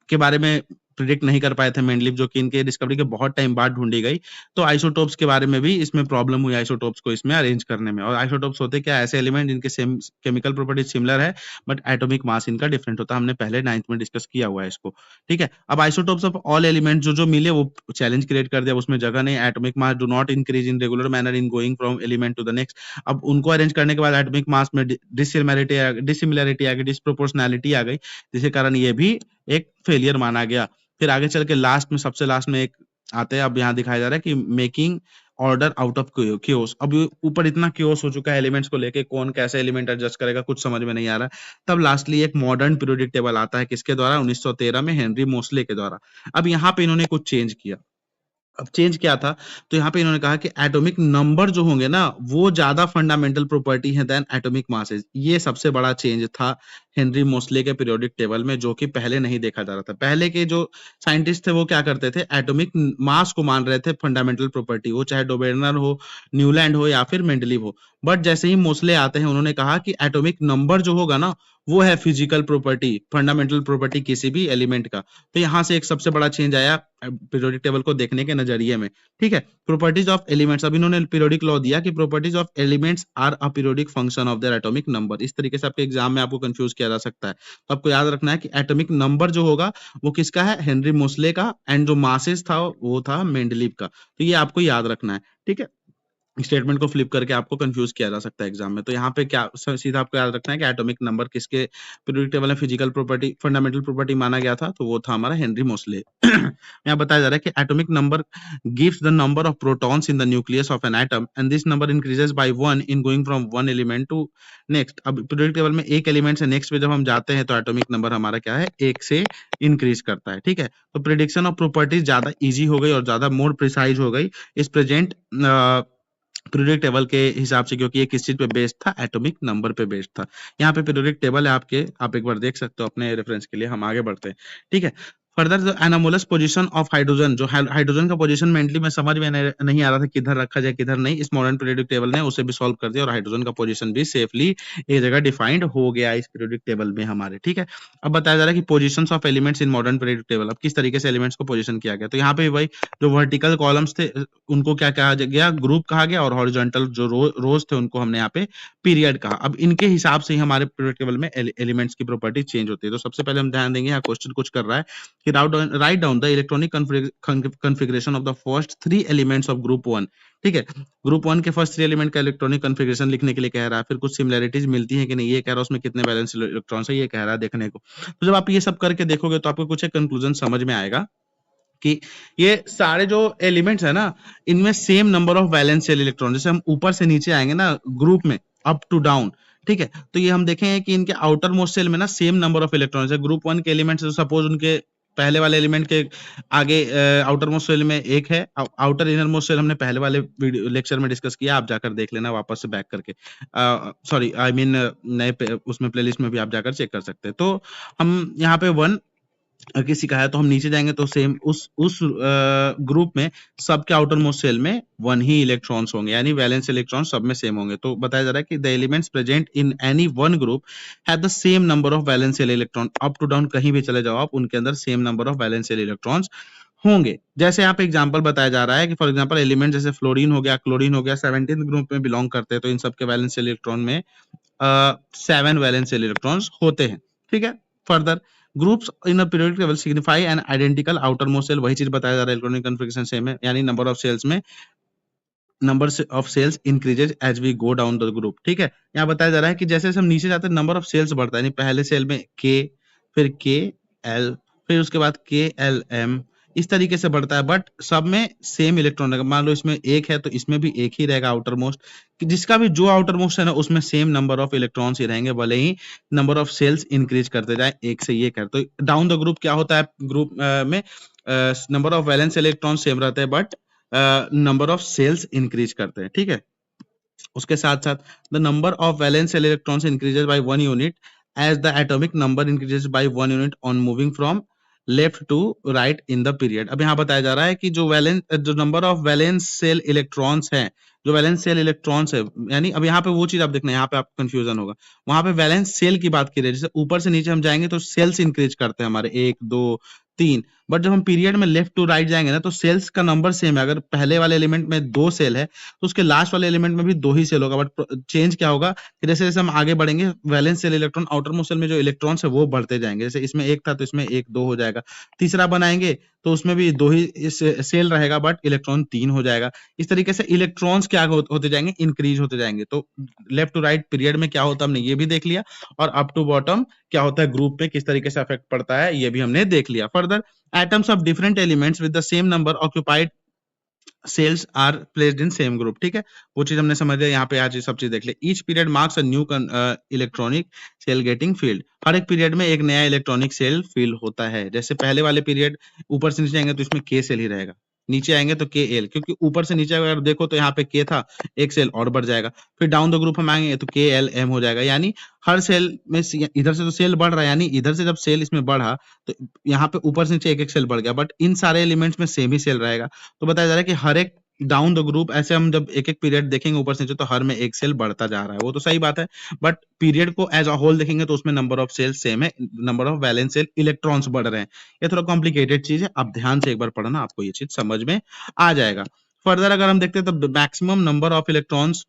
के बारे में प्रिडिक्ट नहीं कर पाए थे मेंडलीव, जो कि इनके डिस्कवरी के बहुत टाइम बाद ढूंढी गई। तो आइसोटोप्स के बारे में भी इसमें प्रॉब्लम हुई, आइसोटोप्स को इसमें अरेंज करने में। और आइसोटोप्स होते क्या, ऐसे एलिमेंट जिनके सेम केमिकल प्रॉपर्टीज सिमिलर है बट एटॉमिक मास इनका डिफरेंट होता है। हमने पहले 9th में डिस्कस किया हुआ है इसको। ठीक है, अब आइसोटोप्स ऑफ ऑल एलिमेंट जो जो मिले वो चैलेंज क्रिएट कर दिया, उसमें जगह नहीं, atomic mass do not increase in regular manner in going from element to the next. अब उनको अरेंज करने के बाद एटॉमिक मास में डिसिमिलरिटी आ गई, डिस्प्रोपोर्शनैलिटी आ गई, जिसके कारण ये भी एक फेलियर माना गया। फिर आगे चल के लास्ट में, सबसे लास्ट में एक आते हैं, अब यहाँ दिखाया जा रहा है कि making order out of chaos. अब ऊपर इतना क्योस हो चुका है एलिमेंट्स को लेके, कौन कैसे एलिमेंट एडजस्ट करेगा कुछ समझ में नहीं आ रहा है। तब लास्टली एक मॉडर्न पीरियोडिक टेबल आता है, किसके द्वारा, 1913 में हेनरी मोस्ले के द्वारा। अब यहाँ पे इन्होंने कुछ चेंज किया। अब चेंज क्या था, तो यहाँ पे इन्होंने कहा कि एटॉमिक नंबर जो होंगे ना वो ज्यादा फंडामेंटल प्रॉपर्टी है देन एटॉमिक मासेस। ये सबसे बड़ा चेंज था हेनरी मोस्ले के पीरियोडिक टेबल में, जो कि पहले नहीं देखा जा रहा था। पहले के जो साइंटिस्ट थे वो क्या करते थे, एटॉमिक मास को मान रहे थे फंडामेंटल प्रॉपर्टी, वो चाहे डोबेर्नर हो, न्यूलैंड हो या फिर मेंडलीव हो। बट जैसे ही मोस्ले आते हैं उन्होंने कहा कि एटॉमिक नंबर जो होगा ना वो है फिजिकल प्रॉपर्टी, फंडामेंटल प्रॉपर्टी किसी भी एलिमेंट का। तो यहाँ से एक सबसे बड़ा चेंज आया पीरियोडिक टेबल को देखने के नजरिए में। ठीक है, प्रॉपर्टीज ऑफ एलिमेंट्स, अब इन्होंने पीरियोडिक लॉ दिया कि properties of elements are a periodic function of their atomic number. इस तरीके से आपके एग्जाम में आपको कंफ्यूज किया जा सकता है। तो आपको याद रखना है कि एटॉमिक नंबर जो होगा वो किसका है, हेनरी मोस्ले का, एंड जो मासेस था वो था मेंडलीव का। तो ये आपको याद रखना है। ठीक है, स्टेटमेंट को फ्लिप करके आपको कंफ्यूज किया जा सकता है एग्जाम में। तो यहाँ पे क्या सीधा आपको याद रखना है कि एटॉमिक नंबर किसके पीरियोडिक टेबल में फिजिकल प्रॉपर्टी, फंडामेंटल प्रॉपर्टी माना गया था, तो वो था हमारा हेनरी मोस्ले। यहाँ बताया जा रहा है कि atomic number gives the number of protons in the nucleus of an atom and this number increases by 1 in going from one element to next. अब पीरियोडिक टेबल में एक एलिमेंट से नेक्स्ट पे जब हम जाते हैं तो एटॉमिक नंबर हमारा क्या है, एक से इंक्रीज करता है। ठीक है, तो प्रिडिक्शन ऑफ प्रॉपर्टीज ज्यादा इजी हो गई और ज्यादा मोर प्रिसाइज हो गई इस प्रेजेंट पीरियोडिक टेबल के हिसाब से, क्योंकि ये किस चीज पे बेस्ड था, एटॉमिक नंबर पे बेस्ड था। यहाँ पे पीरियोडिक टेबल है आपके, आप एक बार देख सकते हो अपने रेफरेंस के लिए। हम आगे बढ़ते हैं। ठीक है, further the anomalous position of hydrogen, जो हाइड्रोजन का पोजीशन मेंटली में समझ में नहीं आ रहा था किधर रखा जाए किधर नहीं, इस मॉडर्न पीरियोडिक टेबल ने उसे भी सॉल्व कर दिया और हाइड्रोजन का पोजीशन भी सेफली एक जगह डिफाइंड हो गया इस पीरियोडिक टेबल में हमारे। ठीक है, अब बताया जा रहा है कि positions of elements in modern periodic table, अब किस तरीके से एलिमेंट्स को पोजीशन किया गया। तो यहाँ पे भाई जो वर्टिकल कॉलम्स थे उनको क्या कहा गया, ग्रुप कहा गया, और हॉरिजॉन्टल जो रोज थे उनको हमने यहाँ पे पीरियड कहा। अब इनके हिसाब से ही हमारे पीरियोडिक टेबल में एलिमेंट्स की प्रॉपर्टी चेंज होती है। तो सबसे पहले हम ध्यान देंगे, यहाँ क्वेश्चन कुछ कर रहा है कि write down the electronic configuration of the first 3 elements of group 1। ठीक है, ग्रुप 1 के फर्स्ट 3 एलिमेंट का इलेक्ट्रॉनिक कॉन्फ़िगरेशन लिखने के लिए कह रहा है। फिर कुछ सिमिलरिटीज मिलती है कि नहीं, ये कह रहा है उसमें कितने वैलेंस इलेक्ट्रॉन्स है, ये कह रहा है देखने को। तो जब आप ये सब करके देखोगे तो आपको कुछ एक कंक्लूजन समझ में आएगा कि ये सारे जो एलिमेंट्स है ना इनमें same number of valence shell electron, जैसे हम ऊपर से नीचे आएंगे ना ग्रुप में अप टू डाउन। ठीक है, तो ये हम देखेंगे कि इनके आउटर मोस्ट सेल में ना सेम नंबर ऑफ इलेक्ट्रॉन्स है। ग्रुप 1 के एलिमेंट्स सपोज उनके पहले वाले एलिमेंट के आगे आउटर मोस्ट सेल में एक है, आउटर इनर मोस्ट सेल हमने पहले वाले लेक्चर में डिस्कस किया, आप जाकर देख लेना वापस से बैक करके, सॉरी आई मीन नए उसमें प्लेलिस्ट में भी आप जाकर चेक कर सकते हैं। तो हम यहाँ पे 1 किसी का है तो हम नीचे जाएंगे तो सेम उस ग्रुप में सबके आउटर मोस्ट सेल में 1 ही इलेक्ट्रॉन्स होंगे, यानी वैलेंस इलेक्ट्रॉन सब में सेम होंगे। तो बताया जा रहा है कि the elements present in any one group have the same number of valence electron. Up to down कहीं भी चले जाओ आप, उनके अंदर same number of valence electrons होंगे। जैसे यहाँ पे एग्जांपल बताया जा रहा है कि फॉर एग्जांपल एलिमेंट जैसे फ्लोरीन हो गया, क्लोरीन हो गया, 17th ग्रुप में बिलोंग करते हैं, तो इन सबके वैलेंस इलेक्ट्रॉन में 7 वैलेंस इलेक्ट्रॉन्स होते हैं। ठीक है, further groups in a periodic table signify an identical outermost shell, वही चीज बताया जा रहा है, इलेक्ट्रॉनिक कॉन्फ़िगरेशन सेम है, यानी नंबर ऑफ सेल्स में number of shells increases as we go down the group. ठीक है, यहाँ बताया जा रहा है कि जैसे जैसे हम नीचे जाते हैं नंबर ऑफ सेल्स बढ़ता है, यानी पहले सेल में के, फिर के एल, फिर उसके बाद के एल एम, इस तरीके से बढ़ता है, बट सब में सेम इलेक्ट्रॉन रहेगा। मान लो इसमें एक है तो इसमें भी एक ही रहेगा आउटर मोस्ट, जिसका भी जो आउटर मोस्ट है ना उसमें सेम नंबर ऑफ इलेक्ट्रॉन्स ही रहेंगे, भले ही नंबर ऑफ सेल्स इंक्रीज करते जाए एक से ये कर। तो डाउन द ग्रुप क्या होता है, ग्रुप में number of valence electron same रहते हैं but number of shells increase करते हैं। ठीक है, उसके साथ साथ the number of valence electrons increases by 1 unit as the atomic number increases by 1 unit on moving from left to right in the period. अब यहाँ बताया जा रहा है कि जो number of valence shell electrons हैं, जो वैलेंस सेल इलेक्ट्रॉन्स है, यानी अब यहाँ पे वो चीज आप देखना, यहाँ पे आपको कंफ्यूजन होगा, वहां पे वैलेंस सेल की बात की रही है, जैसे ऊपर से नीचे हम जाएंगे तो सेल्स इंक्रीज करते हैं हमारे 1 2 3, बट जब हम पीरियड में लेफ्ट टू राइट जाएंगे ना तो सेल्स का नंबर सेम है। अगर पहले वाले एलिमेंट में 2 सेल है तो उसके लास्ट वाले एलिमेंट में भी 2 ही सेल होगा, बट चेंज क्या होगा कि जैसे जैसे हम आगे बढ़ेंगे valence shell electron outermost shell में जो इलेक्ट्रॉन्स है वो बढ़ते जाएंगे। जैसे इसमें 1 था तो इसमें 1 2 हो जाएगा, तीसरा बनाएंगे तो उसमें भी 2 ही सेल रहेगा बट इलेक्ट्रॉन 3 हो जाएगा। इस तरीके से इलेक्ट्रॉन्स क्या होते जाएंगे, इंक्रीज होते जाएंगे। तो लेफ्ट टू राइट पीरियड में क्या होता है हमने ये भी देख लिया, और अप टू बॉटम क्या होता है ग्रुप पे किस तरीके से अफेक्ट पड़ता है ये भी हमने देख लिया। Further atoms of different elements with the same number occupied cells are placed in same group। ठीक है, वो चीज हमने समझ लिया, यहाँ पे आज ये सब चीज देख ले। each period marks a new electronic cell getting filled। हर एक पीरियड में एक नया इलेक्ट्रॉनिक सेल फिल होता है। जैसे पहले वाले पीरियड ऊपर से नीचे जाएंगे तो इसमें के सेल ही रहेगा, नीचे आएंगे तो के एल, क्योंकि ऊपर से नीचे अगर देखो तो यहाँ पे के था, एक सेल और बढ़ जाएगा। फिर डाउन द ग्रुप हम आएंगे तो के एल एम हो जाएगा, यानी हर सेल में इधर से तो सेल बढ़ रहा है, यानी इधर से जब सेल इसमें बढ़ा तो यहाँ पे ऊपर से नीचे एक एक सेल बढ़ गया, बट इन सारे एलिमेंट्स में सेम ही सेल रहेगा। तो बताया जा रहा है कि हर एक डाउन द ग्रुप, ऐसे हम जब एक एक पीरियड देखेंगे ऊपर से नीचे तो हर में एक सेल बढ़ता जा रहा है, वो तो सही बात है। बट पीरियड को एज अ होल देखेंगे तो उसमें नंबर ऑफ सेल सेम है, number of valence shell electrons बढ़ रहे हैं। ये थोड़ा कॉम्प्लिकेटेड चीज है, आप ध्यान से एक बार पढ़ना, आपको ये चीज समझ में आ जाएगा। फर्दर अगर हम देखते हैं तो मैक्सिमम नंबर ऑफ इलेक्ट्रॉन्स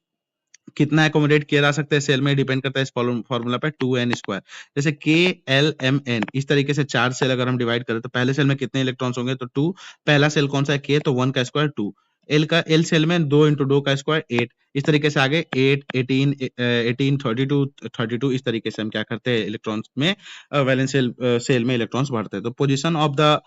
कितना एकोमोडेट किया जा सकता है सेल में, डिपेंड करता है इस फॉर्मूला पे 2n स्क्वायर। जैसे के एल एम एन, इस तरीके से 4 सेल अगर हम डिवाइड करें तो पहले सेल में कितने इलेक्ट्रॉन्स होंगे, तो 2। पहला सेल कौन सा है, के, तो 1 का स्क्वायर 2। एल सेल में 2 इंटू 2 का स्क्वायर 8। इस तरीके से आगे 8 18 18 32 32, इस तरीके से हम क्या करते हैं इलेक्ट्रॉन्स में वैलेंस सेल में इलेक्ट्रॉन्स बढ़ते हैं। तो position of the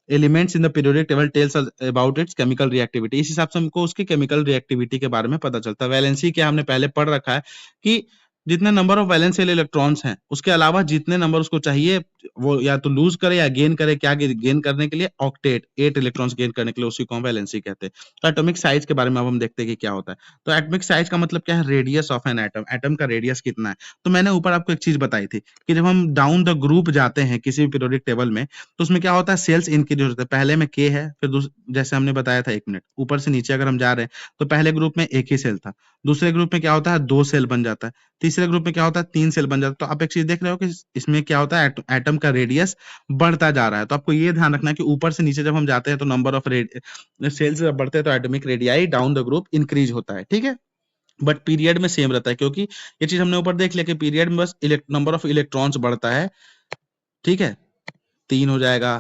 elements in the periodic table tells about it's chemical reactivity, इस हिसाब से हमको उसकी केमिकल रिएक्टिविटी के बारे में पता चलता है। वैलेंसी क्या हमने पहले पढ़ रखा है कि जितने नंबर ऑफ वैलेंशियल इलेक्ट्रॉन्स हैं उसके अलावा जितने नंबर उसको चाहिए वो या तो लूज करे या गेन करे, क्या गेन करने के लिए, ऑक्टेट 8 इलेक्ट्रॉन्स गेन करने के लिए, उसी को हम वैलेंसी कहते हैं। तो एटॉमिक साइज के बारे में अब हम देखते हैं कि क्या होता है। तो एटॉमिक साइज का मतलब क्या है, radius of an atom, atom का रेडियस कितना है। तो मैंने ऊपर आपको एक चीज बताई थी कि जब हम डाउन द ग्रुप जाते हैं किसी भी पीरियोडिक टेबल में तो उसमें क्या होता है, सेल्स इंक्रीज होते हैं। पहले में के है, फिर जैसे हमने बताया था 1 मिनट, ऊपर से नीचे अगर हम जा रहे हैं तो पहले ग्रुप में एक ही सेल था, दूसरे ग्रुप में क्या होता है 2 सेल बन जाता है, तीसरे ग्रुप में क्या होता है 3 सेल बन जाता है। तो आप एक चीज देख रहे हो कि इसमें क्या होता है, एटम का रेडियस बढ़ता जा रहा है। तो आपको ये ध्यान रखना है कि ऊपर से नीचे जब हम जाते हैं तो नंबर ऑफ सेल्स जब बढ़ते हैं तो atomic radii down the group increase होता है, ठीक है। बट पीरियड में सेम रहता है, क्योंकि ये चीज हमने ऊपर देख लिया कि पीरियड में बस नंबर ऑफ इलेक्ट्रॉन्स बढ़ता है, ठीक है, 3 हो जाएगा,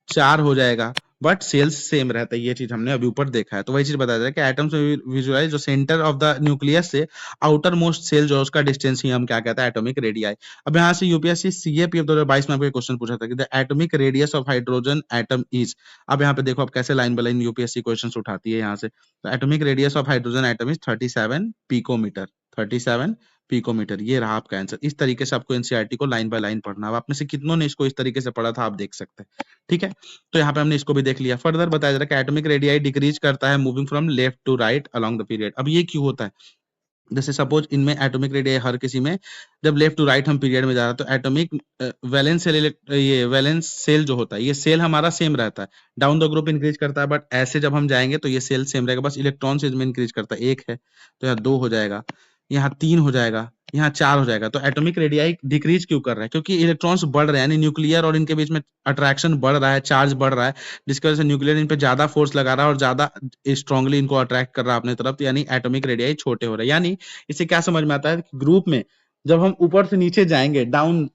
4 हो जाएगा, बट सेल्स सेम रहता है। ये चीज हमने अभी ऊपर देखा है। तो वही चीज बताया जाए कि एटम्स विजुअलाइज जो सेंटर ऑफ द न्यूक्लियस से आउटर मोस्ट सेल जो उसका डिस्टेंस ही हम क्या कहते हैं, एटॉमिक रेडियाई। अब यहाँ से यूपीएससी सीएपीएफ 2022 में आपको क्वेश्चन पूछा था कि the atomic radius of hydrogen atom is. अब यहाँ पे देखो आप कैसे line by line UPSC question उठाती है यहाँ से। तो atomic radius of hydrogen atom is 37 picometre, 37 picometre, ये रहा आपका आंसर। इस तरीके से आपको एनसीईआरटी को लाइन बाय लाइन पढ़ना है। आप में से कितनों ने इसको इस तरीके से पढ़ा था आप देख सकते हैं, ठीक है। तो यहाँ पे हमने इसको भी देख लिया। फर्दर बताया जा रहा है कि एटॉमिक रेडियाई डिक्रीज करता है moving from left to right along the period. अब ये क्यों होता है, जैसे सपोज इनमें एटॉमिक रेडियाई हर किसी में जब लेफ्ट टू राइट हम पीरियड में जा रहा है तो एटॉमिक वैलेंस सेल, ये वैलेंस सेल जो होता है ये सेल हमारा सेम रहता है, डाउन द ग्रुप इंक्रीज करता है। बट ऐसे जब हम जाएंगे तो ये सेल सेम रहेगा, बस इलेक्ट्रॉन से इसमें इंक्रीज करता है। 1 है तो यहाँ 2 हो जाएगा, यहाँ 3 हो जाएगा, यहाँ 4 हो जाएगा। तो एटॉमिक रेडियाई डिक्रीज क्यों कर रहा है, क्योंकि इलेक्ट्रॉन्स बढ़ रहे हैं, यानी न्यूक्लियर और इनके बीच में अट्रैक्शन बढ़ रहा है, चार्ज बढ़ रहा है, जिसकी वजह से न्यूक्लियर इन पे ज्यादा फोर्स लगा रहा है और ज्यादा स्ट्रांगली इनको अट्रैक्ट कर रहा है अपने तरफ, यानी एटॉमिक रेडियाई छोटे हो रहे हैं। यानी इससे क्या समझ में आता है कि ग्रुप में जब हम ऊपर से नीचे जाएंगे, डाउन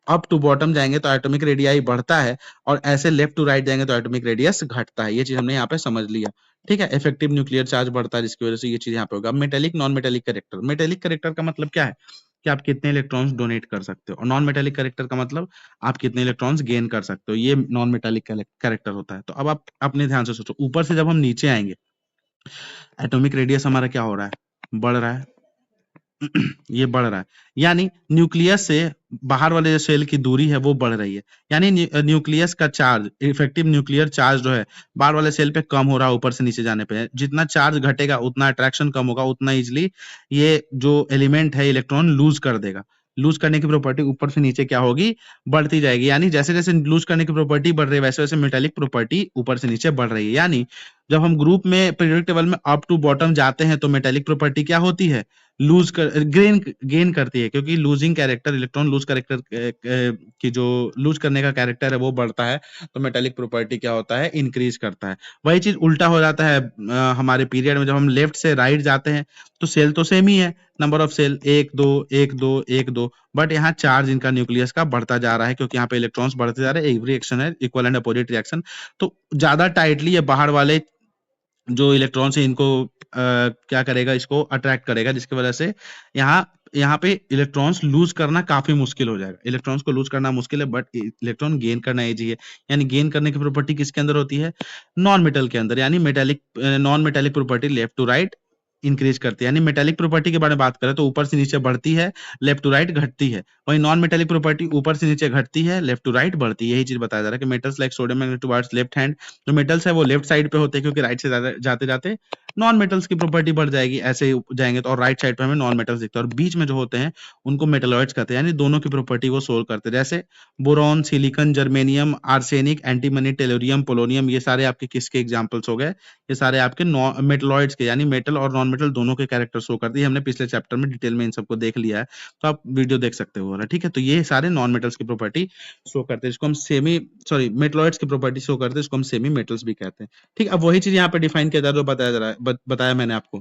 अप टू बॉटम जाएंगे तो एटॉमिक रेडियाई बढ़ता है, और ऐसे लेफ्ट टू राइट जाएंगे तो एटॉमिक रेडियस घटता है। ये चीज हमने यहाँ पे समझ लिया, ठीक है। इफेक्टिव न्यूक्लियर चार्ज बढ़ता है जिसकी वजह से ये चीज यहाँ पे होगा। Metallic non metallic character, metallic character का मतलब क्या है कि आप कितने इलेक्ट्रॉन्स डोनेट कर सकते हो, और नॉन मेटेलिक कैरेक्टर का मतलब आप कितने इलेक्ट्रॉन्स गेन कर सकते हो, ये नॉन मेटेलिक कैरेक्टर होता है। तो अब आप अपने ध्यान से सोचो, ऊपर से जब हम नीचे आएंगे एटॉमिक रेडियस हमारा क्या हो रहा है, बढ़ रहा है ये बढ़ रहा है, यानी न्यूक्लियस से बाहर वाले जो सेल की दूरी है वो बढ़ रही है, यानी न्यूक्लियस का चार्ज, इफेक्टिव न्यूक्लियर चार्ज जो है बाहर वाले सेल पे कम हो रहा है ऊपर से नीचे जाने पे। जितना चार्ज घटेगा उतना अट्रैक्शन कम होगा, उतना इजिली ये जो एलिमेंट है इलेक्ट्रॉन लूज कर देगा। लूज करने की प्रॉपर्टी ऊपर से नीचे क्या होगी, बढ़ती जाएगी। यानी जैसे जैसे लूज करने की प्रॉपर्टी बढ़ रही है वैसे वैसे मेटालिक प्रॉपर्टी ऊपर से नीचे बढ़ रही है। यानी जब हम ग्रुप में पीरियोडिक टेबल में अप टू बॉटम जाते हैं तो मेटालिक प्रॉपर्टी क्या होती है, लूज कर गेन करती है, क्योंकि losing character, electron lose character की जो लूज करने का कैरेक्टर है वो बढ़ता है, तो मेटालिक प्रॉपर्टी क्या होता है, इंक्रीज करता है। वही चीज उल्टा हो जाता है हमारे पीरियड में, जब हम लेफ्ट से राइट जाते हैं तो सेल तो सेम ही है, नंबर ऑफ सेल 1 2 1 2 1 2, बट यहाँ चार्ज इनका न्यूक्लियस का बढ़ता जा रहा है, क्योंकि यहाँ पे इलेक्ट्रॉन्स बढ़ते जा रहे हैं, एक रिएक्शन है इक्वल एंड अपोजिट रिएक्शन। तो ज्यादा टाइटली ये बाहर वाले जो इलेक्ट्रॉन्स है इनको क्या करेगा, इसको अट्रैक्ट करेगा, जिसकी वजह से यहाँ पे इलेक्ट्रॉन्स लूज करना काफी मुश्किल हो जाएगा। इलेक्ट्रॉन्स को लूज करना मुश्किल है, बट इलेक्ट्रॉन गेन करना इजी है। यानी गेन करने की प्रॉपर्टी किसके अंदर होती है, नॉन मेटल के अंदर, यानी metallic non metallic property left to right increase करती है। यानी मेटेलिक प्रॉपर्टी के बारे में बात करें तो ऊपर से नीचे बढ़ती है, लेफ्ट टू राइट घटती है। वहीं नॉन मेटेलिक प्रॉपर्टी ऊपर से नीचे घटती है, लेफ्ट टू राइट बढ़ती है। यही चीज बताया जा रहा है कि metals like sodium magnet towards left hand, जो मेटल्स है वो लेफ्ट साइड पे होते हैं क्योंकि राइट से जाते जाते नॉन मेटल्स की प्रॉपर्टी बढ़ जाएगी, ऐसे ही जाएंगे तो, और राइट साइड पे हमें नॉन मेटल्स दिखते हैं, और बीच में जो होते हैं उनको मेटलॉइड्स कहते हैं, यानी दोनों की प्रॉपर्टी वो सोल्व करते हैं। जैसे boron, silicon, germanium, arsenic, antimony, tellurium, polonium, ये सारे आपके किसके एग्जांपल्स हो गए? ये सारे आपके मेटलॉइड्स के, यानी मेटल और नॉन मेटल दोनों के कैरेक्टर शो करती है। हमने पिछले चैप्टर में डिटेल में इन सबको देख लिया है, तो आप वीडियो देख सकते हो, ठीक है। तो ये सारे नॉन मेटल्स की प्रॉपर्टी शो करते हैं, जिसको हम मेटलॉइड्स की प्रॉपर्टी शो करते हैं, जिसको हम सेमी मेटल्स भी कहते हैं, ठीक। अब वही चीज यहाँ पे डिफाइन किया जा रहा है, जो बताया जा रहा है, बताया मैंने आपको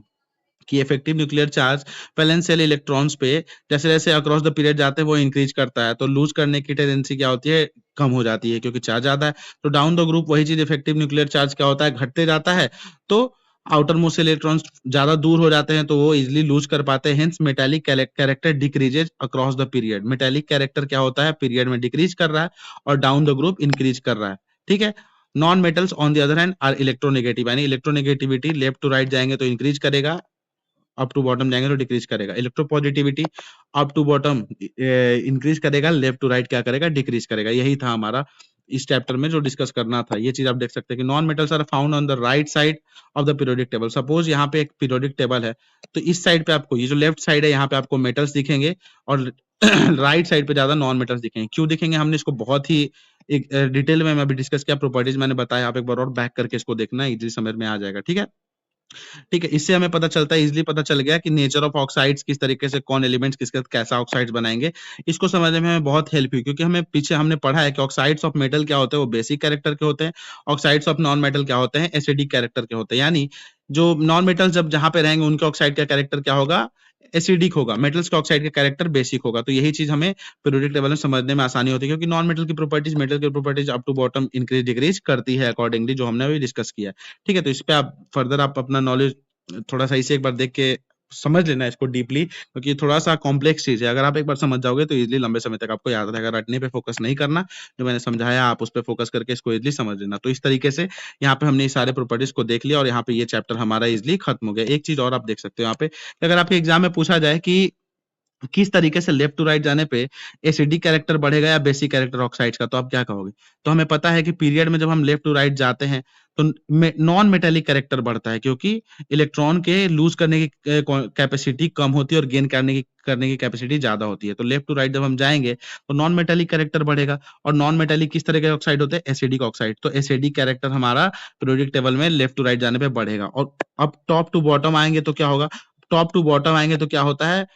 कि effective nuclear charge valence shell electrons पे जैसे जैसे अक्रॉस द पीरियड जाते हैं वो इंक्रीज करता है, तो लूज करने की टेंडेंसी क्या होती है? कम हो जाती है, क्योंकि चार्ज ज्यादा है। तो डाउन द ग्रुप वही चीज, इफेक्टिव न्यूक्लियर चार्ज क्या होता है? घटते जाता है। तो आउटर मोस्ट इलेक्ट्रॉन्स ज्यादा दूर हो जाते हैं, तो वो इजिली लूज कर पाते हैं। Hence metallic character decreases across the period. Metallic character क्या होता है? पीरियड में डिक्रीज कर रहा है, और डाउन द ग्रुप इंक्रीज कर रहा है, ठीक है। Non metals on the other hand are electronegative, यानी इलेक्ट्रोनेगेटिविटी लेफ्ट टू राइट जाएंगे तो इंक्रीज करेगा, अप टू बॉटम जाएंगे तो डिक्रीज करेगा। Electropositivity up to bottom increase करेगा, लेफ्ट टू राइट क्या करेगा? डिक्रीज करेगा। यही था हमारा इस चैप्टर में जो डिस्कस करना था। ये चीज आप देख सकते हैं कि non metals are found on the right side of the periodic table. Suppose यहाँ पे एक पीरियोडिक टेबल है, तो इस साइड पे आपको, ये जो लेफ्ट साइड है, यहाँ पे आपको मेटल्स दिखेंगे, और राइट साइड पे ज्यादा नॉन मेटल्स दिखेंगे। क्यों दिखेंगे? हमने इसको बहुत ही एक डिटेल में अभी डिस्कस किया, प्रॉपर्टीज मैंने बताया, आप एक बार और बैक करके इसको देखना, इजीली समझ में आ जाएगा, ठीक है। ठीक है, इससे हमें पता चलता है, इजीली पता चल गया कि नेचर ऑफ ऑक्साइड्स, किस तरीके से कौन एलिमेंट्स किसके साथ कैसा ऑक्साइड्स बनाएंगे। इसको समझने में हमें बहुत हेल्प हुई, क्योंकि हमें पीछे हमने पढ़ा है कि ऑक्साइड्स ऑफ मेटल क्या होते हैं? वो बेसिक कैरेक्टर के होते हैं। ऑक्साइड्स ऑफ नॉन मेटल क्या होते हैं? एसिडिक कैरेक्टर के होते हैं। यानी जो नॉन मेटल जब जहां पे रहेंगे उनके ऑक्साइड का कैरेक्टर क्या होगा? एसिडिक होगा। मेटल्स के ऑक्साइड का कैरेक्टर बेसिक होगा। तो यही चीज हमें पीरियोडिक टेबल में समझने में आसानी होती है, क्योंकि नॉन मेटल की प्रॉपर्टीज मेटल की properties up to bottom increase decrease करती है अकॉर्डिंगली, जो हमने अभी डिस्कस किया है, ठीक है। तो इस पे आप फर्दर आप अपना नॉलेज थोड़ा सही से एक बार देख के समझ लेना इसको डीपली, क्योंकि थोड़ा सा कॉम्प्लेक्स चीज है। अगर आप एक बार समझ जाओगे तो इजीली लंबे समय तक आपको याद रहेगा। रटने पे फोकस नहीं करना, जो मैंने समझाया आप उस पे फोकस करके इसको इजीली समझ लेना। तो इस तरीके से यहाँ पे हमने सारे प्रॉपर्टीज को देख लिया, और यहाँ पे ये चैप्टर हमारा इजीली खत्म हो गया। एक चीज और आप देख सकते हो यहाँ पे, अगर आपके एग्जाम में पूछा जाए कि किस तरीके से लेफ्ट टू राइट जाने पे एसिडिक कैरेक्टर बढ़ेगा या बेसिक कैरेक्टर ऑक्साइड्स का, तो आप क्या कहोगे? तो हमें पता है कि पीरियड में जब हम लेफ्ट टू राइट जाते हैं तो नॉन मेटेलिक कैरेक्टर बढ़ता है, क्योंकि इलेक्ट्रॉन के लूज करने की कैपेसिटी कम होती है और गेन करने की कैपेसिटी ज्यादा होती है। तो लेफ्ट टू राइट जब हम जाएंगे तो नॉन मेटेलिक कैरेक्टर बढ़ेगा, और नॉन मेटेलिक किस तरह के ऑक्साइड होते हैं? Acidic oxide. तो एसिडिक कैरेक्टर हमारा पीरियोडिक टेबल में लेफ्ट टू राइट जाने पे बढ़ेगा। और अब टॉप टू बॉटम आएंगे तो क्या होगा? टॉप टू बॉटम आएंगे तो क्या होता है?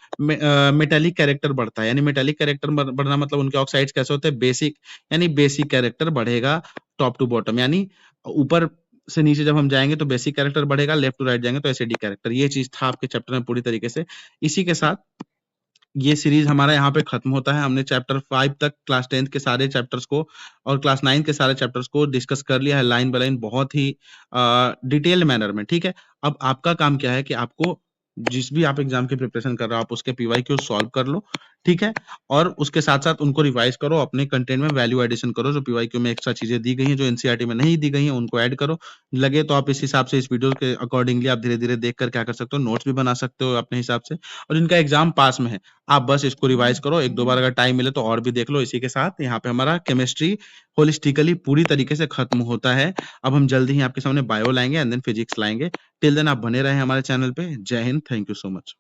मेटेलिक कैरेक्टर बढ़ता है। यानी मेटेलिक कैरेक्टर बढ़ना मतलब उनके ऑक्साइड्स कैसे होते हैं? बेसिक, यानी बेसिक कैरेक्टर बढ़ेगा टॉप टू बॉटम। यानी ऊपर से नीचे जब हम जाएंगे तो बेसिक कैरेक्टर बढ़ेगा, लेफ्ट टू राइट जाएंगे तो एसिडिक कैरेक्टर। ये चीज था आपके चैप्टर में पूरी तरीके से। इसी के साथ ये सीरीज हमारा यहाँ पे खत्म होता है। हमने चैप्टर 5 तक क्लास 10 के सारे चैप्टर्स को और क्लास 9 के सारे चैप्टर्स को डिस्कस कर लिया है, लाइन बाय लाइन, बहुत ही डिटेल्ड मैनर में, ठीक है। अब आपका काम क्या है कि आपको जिस भी आप एग्जाम की प्रिपरेशन कर रहे हो, आप उसके पीवाईक्यू सॉल्व कर लो, ठीक है। और उसके साथ साथ उनको रिवाइज करो, अपने कंटेंट में वैल्यू एडिशन करो, जो पीवाईक्यू में एक्स्ट्रा चीजें दी गई हैं, जो एनसीईआरटी में नहीं दी गई हैं, उनको ऐड करो। लगे तो आप इस हिसाब से, इस वीडियो के अकॉर्डिंगली आप धीरे धीरे देख कर क्या कर सकते हो, नोट्स भी बना सकते हो अपने हिसाब से। और जिनका एग्जाम पास में है, आप बस इसको रिवाइज करो, एक दो बार अगर टाइम मिले तो और भी देख लो। इसी के साथ यहाँ पे हमारा केमिस्ट्री होलिस्टिकली पूरी तरीके से खत्म होता है। अब हम जल्दी ही आपके सामने बायो लाएंगे एंड देन फिजिक्स लाएंगे। टिल देन आप बने रहे हमारे चैनल पे। जय Hind, thank you so much.